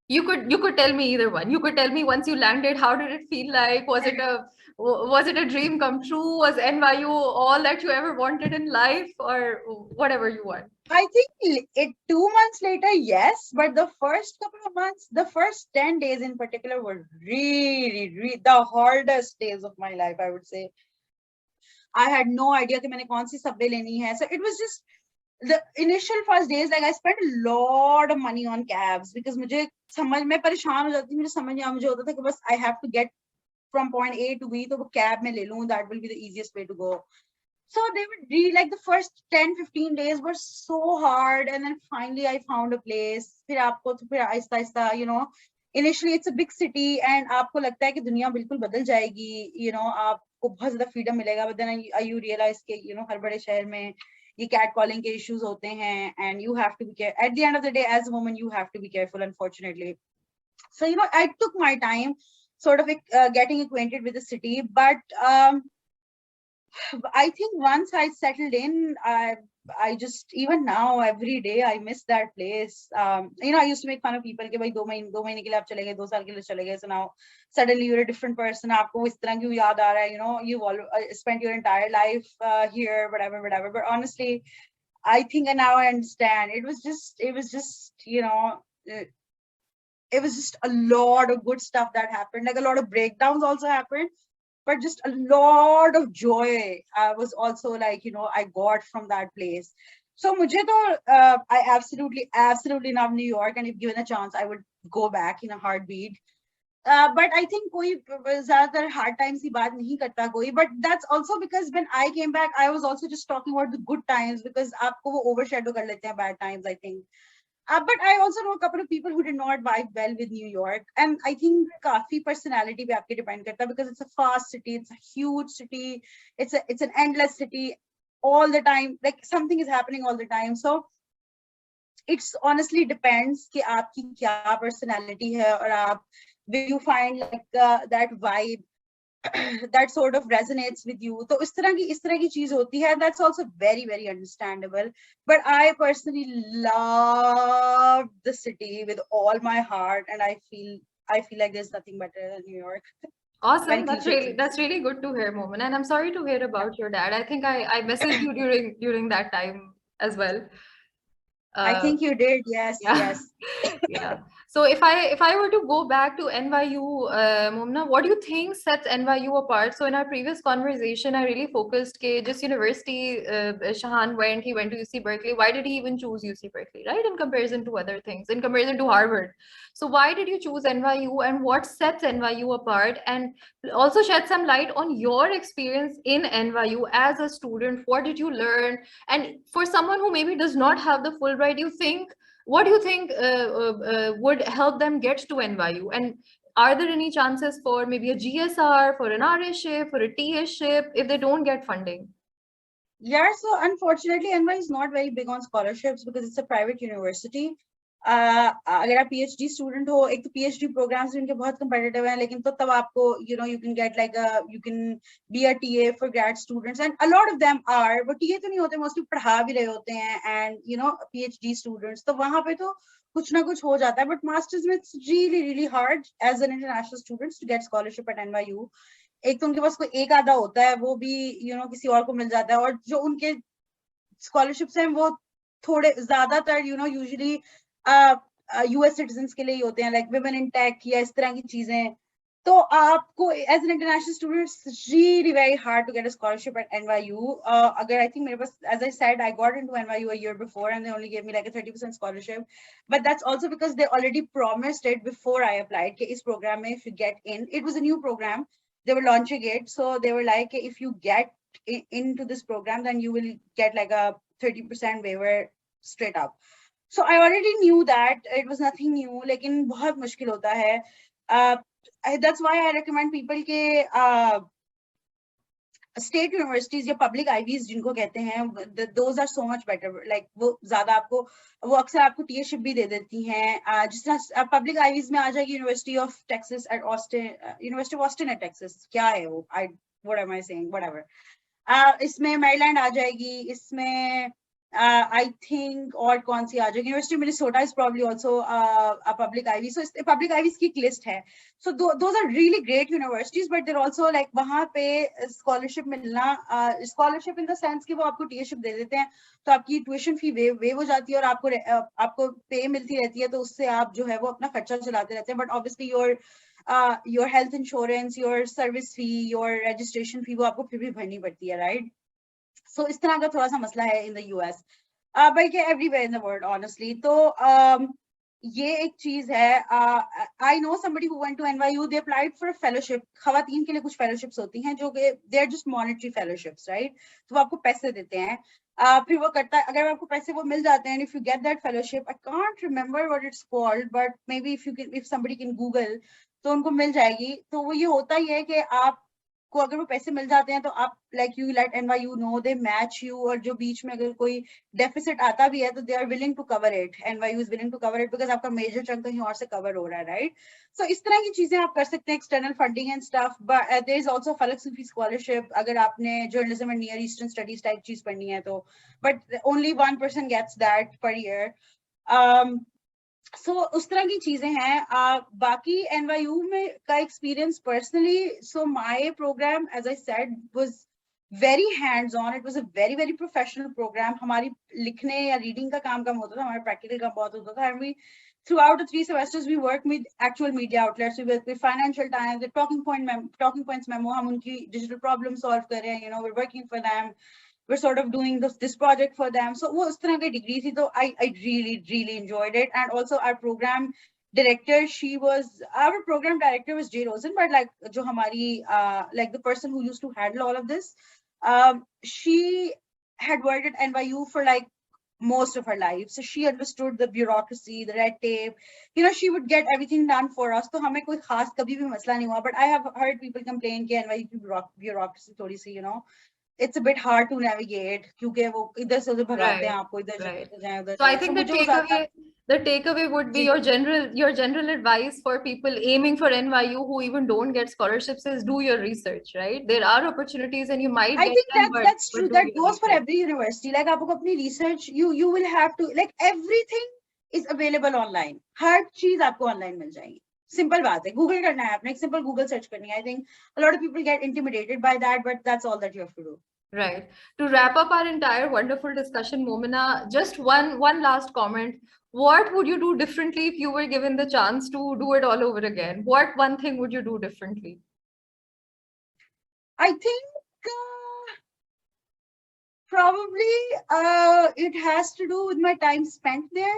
You could tell me either one. You could tell me once you landed, how did it feel like? Was it a dream come true? Was NYU all that you ever wanted in life, or whatever you want? I think 2 months later, yes, but the first couple of months, the first 10 days in particular were really the hardest days of my life, I would say. I had no idea कि मैंने कौन सी subway लेनी है. So it was just the initial first days, like I spent a lot of money on cabs because मुझे समझ मैं परेशान हो जाती थी, मुझे समझ नहीं आ मुझे होता था कि बस I have to get from point A to B, तो वो cab में ले लूँ, that will be the easiest way to go. So they were really like the first 10-15 days were so hard, and then finally I found a place. फिर आपको तो फिर आहिस्ता, initially it's a big city and आपको लगता है कि दुनिया बिल्कुल बदल जाएगी, आपको बहुत ज़्यादा freedom मिलेगा, but then you realize कि हर बड़े शहर में ये catcalling के issues होते हैं, and you have to be careful. At the end of the day, as a woman, you have to be careful, unfortunately. So I took my time, sort of getting acquainted with the city, but I think once I settled in, I just, even now, every day, I miss that place. I used to make fun of people कि भाई 2 महीने के लिए आप चले गए, 2 साल के लिए चले गए. So now suddenly you're a different person. आपको इस तरह क्यों याद आ रहा है? You've all spent your entire life here, whatever. But honestly, I think and now I understand. It was just it was just a lot of good stuff that happened. Like a lot of breakdowns also happened, but just a lot of joy was also like, I got from that place. So mujhe to, I absolutely love New York, and if given a chance, I would go back in a heartbeat. But I think koi zyadar hard times ki baat nahi karta koi. But that's also because when I came back, I was also just talking about the good times, because aapko wo overshadow kar lete hain bad times, I think. But I also know a couple of people who did not vibe well with New York, and I think काफी personality पे आपके depend करता है, because it's a fast city, it's a huge city, it's an endless city all the time, like something is happening all the time. So it's honestly depends कि आपकी क्या personality है, और आप will you find like that vibe that sort of resonates with you. तो इस तरह की चीज होती है. That's also very understandable. But I personally love the city with all my heart, and I feel like there's nothing better than New York. Awesome. That's really good to hear, Momina. And I'm sorry to hear about your dad. I think I messaged you during that time as well. I think you did. Yes. Yeah. So if I were to go back to NYU, Momina, what do you think sets NYU apart? So in our previous conversation, I really focused कि just university Shahan went. He went to UC Berkeley. Why did he even choose UC Berkeley, right? In comparison to other things, in comparison to Harvard. So why did you choose NYU, and what sets NYU apart? And also shed some light on your experience in NYU as a student. What did you learn? And for someone who maybe does not have the Fulbright, you think what do you think would help them get to NYU? And are there any chances for maybe a GSR, for an RA-ship, for a TA-ship if they don't get funding? Yeah, so unfortunately, NY is not very big on scholarships because it's a private university. अगर आप PhD student हो, एक तो PhD programs इनके बहुत competitive हैं, लेकिन तो तब आपको you can get like you can be a TA for grad students, and a lot of them are, but TA तो नहीं होते, mostly पढ़ा भी रहे होते हैं, and PhD students, तो वहाँ पे तो कुछ ना कुछ हो जाता है, but masters में it's really hard as an international students to get scholarship at NYU. एक तो उनके पास कोई एक आधा होता है, वो भी किसी और को मिल जाता है, और जो उनके स्कॉलरशिप्स हैं वो थोड़े ज्यादातर यूजुअली यूएस सिटीजन्स के लिए ही होते हैं, लाइक वुमेन इन टेक या इस तरह की चीजें. तो आपको as an international student really very hard to get a scholarship at NYU. अगर आई थिंक मेरे पास, as I said, I got into NYU a year before and they only gave me like a 30% scholarship, but that's also because they already promised it before I applied कि इस program में if you get in, it was a new program, they were launching it, so they were like, if you get into this program then you will get like a 30% waiver straight up. So I already knew that it was nothing new, लेकिन बहुत मुश्किल होता है. That's why I recommend people के state universities या public IVs जिनको कहते हैं, those are so much better. Like वो ज़्यादा आपको, वो अक्सर आपको टीएशिप भी दे देती हैं. जिस तरह public IVs में आ जाएगी University of Texas at Austin, University of Austin at Texas, क्या है वो? What am I saying? Whatever. इसमें Maryland आ जाएगी, इसमें I think और कौन सी आ जाएगी, University of Minnesota is probably also a public Ivy. So public Ivies की list है. So those are really great universities, but they're also like वहाँ पे scholarship मिलना, scholarship in the sense कि वो आपको टीएशिप दे देते हैं, तो आपकी tuition fee waive हो जाती है और आपको पे मिलती रहती है, तो उससे आप जो है वो अपना खर्चा चलाते रहते हैं. But obviously your health insurance, your service fee, your registration fee वो आपको फिर भी भरनी पड़ती है, right? So इस तरह का थोड़ा सा मसला है in the US, बल्कि everywhere in the world honestly. तो ये एक चीज है. I know somebody who went to NYU, they applied for a fellowship. खवातीन के लिए कुछ fellowships होती हैं जो कि they are just monetary fellowships, right? तो वो आपको पैसे देते हैं. फिर वो करता है, अगर आपको पैसे वो मिल जाते हैं, if you get that fellowship, I can't remember what it's called, but maybe if somebody can Google, तो उनको मिल जाएगी. तो वो ये होता ही है कि आप को अगर वो पैसे मिल जाते हैं तो आप like you let NYU know, they match you, और जो बीच में अगर कोई deficit आता भी है तो they are willing to cover it. NYU is willing to cover it because आपका major chunk कहीं और से cover हो रहा है, right? So इस तरह की चीजें आप कर सकते हैं, external funding and stuff. But there is also Falak-Sufi scholarship अगर आपने journalism and Near Eastern studies type चीज पढ़नी है तो, but only one person gets that per year. So उस तरह की चीजें हैं. बाकी NYU में का experience personally, so my program, as I said, was very hands-on. It was a very professional program. हमारी लिखने या reading का काम कम होता था, हमारा practical काम बहुत होता था. And we, throughout the 3 semesters, we worked with actual media outlets. We worked with Financial Times, the Talking Points memo. हम उनकी digital problem solve कर रहे हैं. We're working for them. We're sort of doing this project for them. So वो उस तरह की degree थी, तो I really enjoyed it. And also our program director, our program director was Jay Rosen, but like जो हमारी like the person who used to handle all of this, she had worked at NYU for like most of her life, so she understood the bureaucracy, the red tape. She would get everything done for us, तो हमें कोई खास कभी भी मसला नहीं हुआ. But I have heard people complain कि NYU की bureaucracy थोड़ी सी, it's a bit hard to navigate क्योंकि वो इधर से उधर भगाते हैं आपको, इधर से जाएं उधर. So I think the takeaway would be your general advice for people aiming for NYU who even don't get scholarships is do your research, right? There are opportunities and you might I get think them, that's true. That goes research. for every university. Like आपको अपनी research, you will have to, like everything is available online. हर चीज आपको online मिल जाएगी. Simple बात है. Google करना है आपने, एक simple Google search करनी है. I think a lot of people get intimidated by that, but that's all that you have to do. Right. To wrap up our entire wonderful discussion, Momina, just one last comment. What would you do differently if you were given the chance to do it all over again? What one thing would you do differently? I think probably it has to do with my time spent there.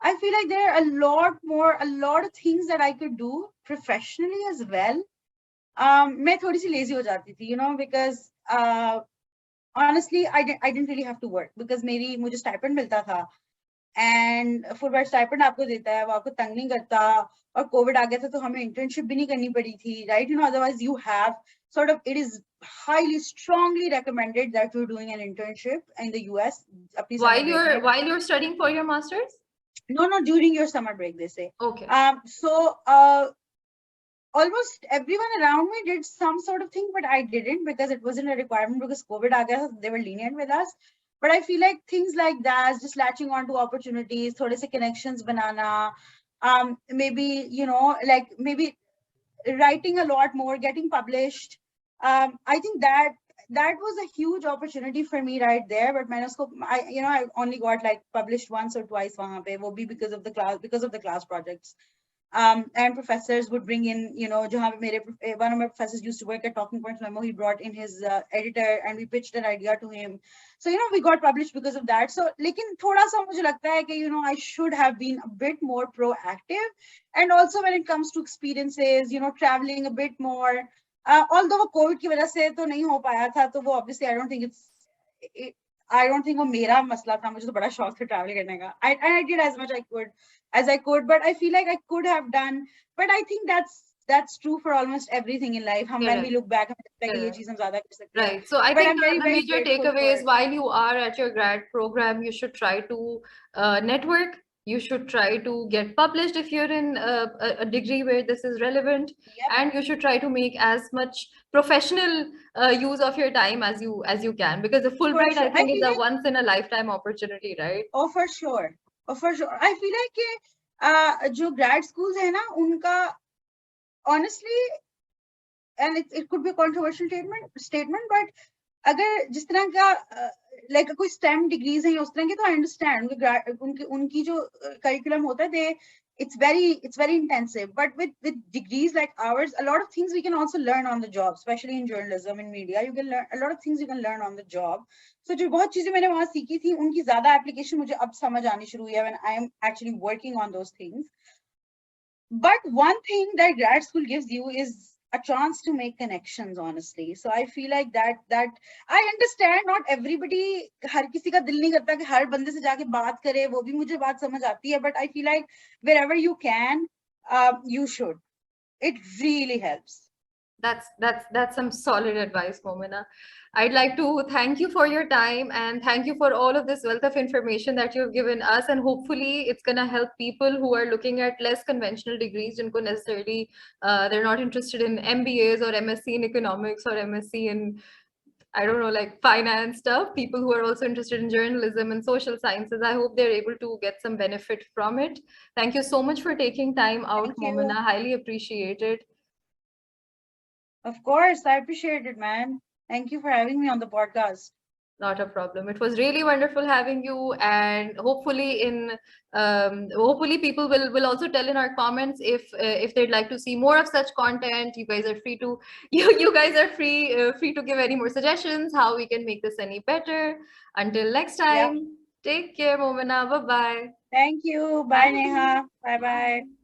I feel like there are a lot of things that I could do professionally as well. मैं थोड़ी सी lazy हो जाती थी, because honestly I didn't really have to work because मुझे stipend मिलता था. And Fulbright stipend आपको देता है, वो आपको तंग नहीं करता, और कोविड आ गया था तो हमें इंटर्नशिप भी नहीं करनी पड़ी थी, right? Otherwise you have sort of, it is highly strongly recommended that you're doing an internship in the US apni summer break while you're studying for your masters. No, during your summer break, they say. Okay. So almost everyone around me did some sort of thing, but I didn't because it wasn't a requirement, because COVID aa gaya, they were lenient with us. But I feel like things like that, just latching on to opportunities, thode se connections banana, maybe, like maybe writing a lot more, getting published. I think that was a huge opportunity for me right there. But I only got like published once or twice wahan pe, wo bhi because of the class projects. And professors would bring in, one of my professors used to work at Talking Points Memo. He brought in his editor and we pitched an idea to him. So, we got published because of that. So, lekin thoda sa mujhe lagta hai ki, I should have been a bit more proactive. And also when it comes to experiences, traveling a bit more. Although COVID की वजह से तो नहीं हो पाया था, तो वो obviously I don't think वो मेरा मसला था, मुझे तो बड़ा शौक था travel करने का. I did as much as I could, but I feel like I could have done. But I think that's true for almost everything in life. When we look back, ये चीज़ हम ज़्यादा कर सकते हैं. Right. So I think the major takeaway is, while you are at your grad program, you should try to network. You should try to get published if you're in a degree where this is relevant. Yep. And you should try to make as much professional use of your time as you can, because the Fulbright, I think, is a once in a lifetime opportunity, right? Oh, for sure. I feel like जो grad schools है ना, उनका honestly, and it could be a controversial statement, but अगर जिस तरह का like कोई STEM degrees हैं उस तरह के, तो I understand उनकी जो curriculum होता है, it's very intensive. But with degrees like ours, a lot of things we can also learn on the job, especially in journalism and media. You can learn a lot of things, you can learn on the job. So जो बहुत चीजें मैंने वहाँ सीखी थी, उनकी ज़्यादा application मुझे अब समझ आनी शुरू हुई है when I am actually working on those things. But one thing that grad school gives you is a chance to make connections, honestly. So I feel like that I understand not everybody, हर किसी का दिल नहीं करता कि हर बंदे से जाके बात करे, वो भी मुझे बात समझ आती है, but I feel like wherever you can, you should. It really helps. That's some solid advice, Momina. I'd like to thank you for your time, and thank you for all of this wealth of information that you've given us, and hopefully it's going to help people who are looking at less conventional degrees, jinko necessarily they're not interested in MBAs or MSc in economics or MSc in, I don't know, like finance stuff. People who are also interested in journalism and social sciences, I hope they're able to get some benefit from it. Thank you so much for taking time out, Momina. Highly appreciated. Of course, I appreciate it, man. Thank you for having me on the podcast. Not a problem. It was really wonderful having you, and hopefully hopefully people will also tell in our comments if they'd like to see more of such content. You guys are free to you guys are free to give any more suggestions how we can make this any better. Until next time, take care, Momina. Bye bye. Thank you. Bye, Neha. Bye bye.